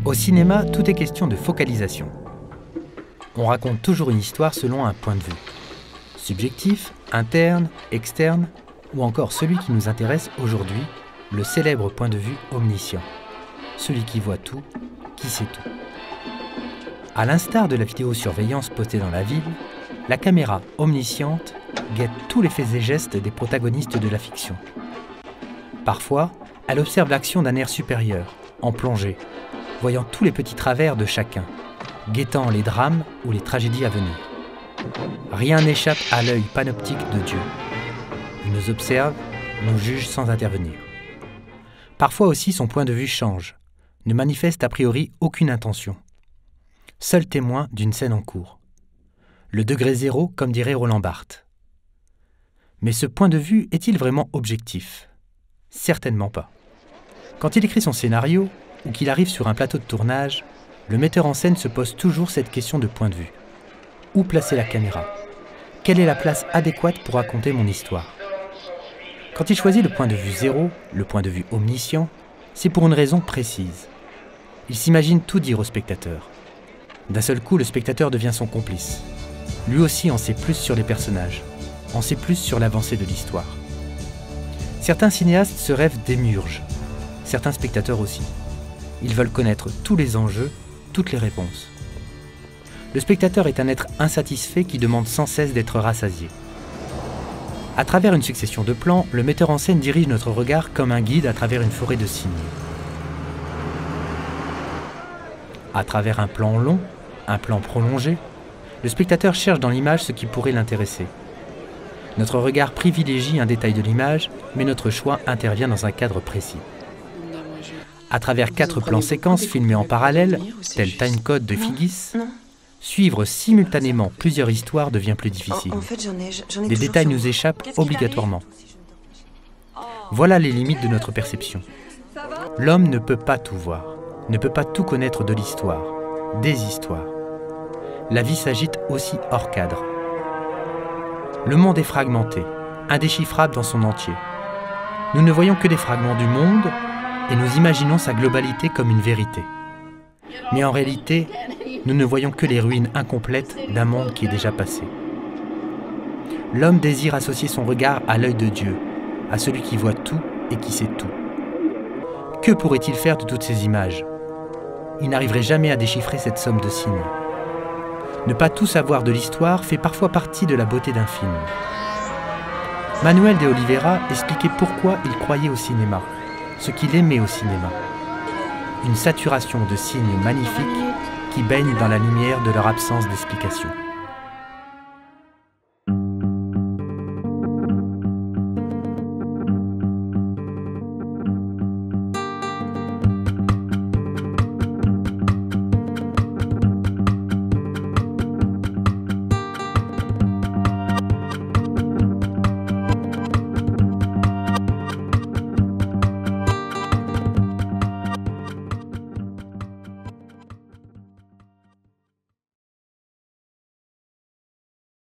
Au cinéma, tout est question de focalisation. On raconte toujours une histoire selon un point de vue. Subjectif, interne, externe, ou encore celui qui nous intéresse aujourd'hui, le célèbre point de vue omniscient. Celui qui voit tout, qui sait tout. À l'instar de la vidéosurveillance postée dans la ville, la caméra omnisciente guette tous les faits et gestes des protagonistes de la fiction. Parfois, elle observe l'action d'un air supérieur, en plongée, voyant tous les petits travers de chacun, guettant les drames ou les tragédies à venir. Rien n'échappe à l'œil panoptique de Dieu. Il nous observe, nous juge sans intervenir. Parfois aussi son point de vue change, ne manifeste a priori aucune intention. Seul témoin d'une scène en cours. Le degré zéro, comme dirait Roland Barthes. Mais ce point de vue est-il vraiment objectif? Certainement pas. Quand il écrit son scénario, ou qu'il arrive sur un plateau de tournage, le metteur en scène se pose toujours cette question de point de vue. Où placer la caméra? Quelle est la place adéquate pour raconter mon histoire? Quand il choisit le point de vue zéro, le point de vue omniscient, c'est pour une raison précise. Il s'imagine tout dire au spectateur. D'un seul coup, le spectateur devient son complice. Lui aussi en sait plus sur les personnages, en sait plus sur l'avancée de l'histoire. Certains cinéastes se rêvent démiurges, certains spectateurs aussi. Ils veulent connaître tous les enjeux, toutes les réponses. Le spectateur est un être insatisfait qui demande sans cesse d'être rassasié. À travers une succession de plans, le metteur en scène dirige notre regard comme un guide à travers une forêt de cygnes. À travers un plan long, un plan prolongé, le spectateur cherche dans l'image ce qui pourrait l'intéresser. Notre regard privilégie un détail de l'image, mais notre choix intervient dans un cadre précis. À travers 4 plans séquences filmés en parallèle, tel Timecode de Figgis, suivre simultanément plusieurs histoires devient plus difficile. Des détails nous échappent obligatoirement. Voilà les limites de notre perception. L'homme ne peut pas tout voir, ne peut pas tout connaître de l'histoire, des histoires. La vie s'agite aussi hors cadre. Le monde est fragmenté, indéchiffrable dans son entier. Nous ne voyons que des fragments du monde et nous imaginons sa globalité comme une vérité. Mais en réalité, nous ne voyons que les ruines incomplètes d'un monde qui est déjà passé. L'homme désire associer son regard à l'œil de Dieu, à celui qui voit tout et qui sait tout. Que pourrait-il faire de toutes ces images? Il n'arriverait jamais à déchiffrer cette somme de signes. Ne pas tout savoir de l'histoire fait parfois partie de la beauté d'un film. Manuel de Oliveira expliquait pourquoi il croyait au cinéma, ce qu'il aimait au cinéma. Une saturation de signes magnifiques qui baignent dans la lumière de leur absence d'explication.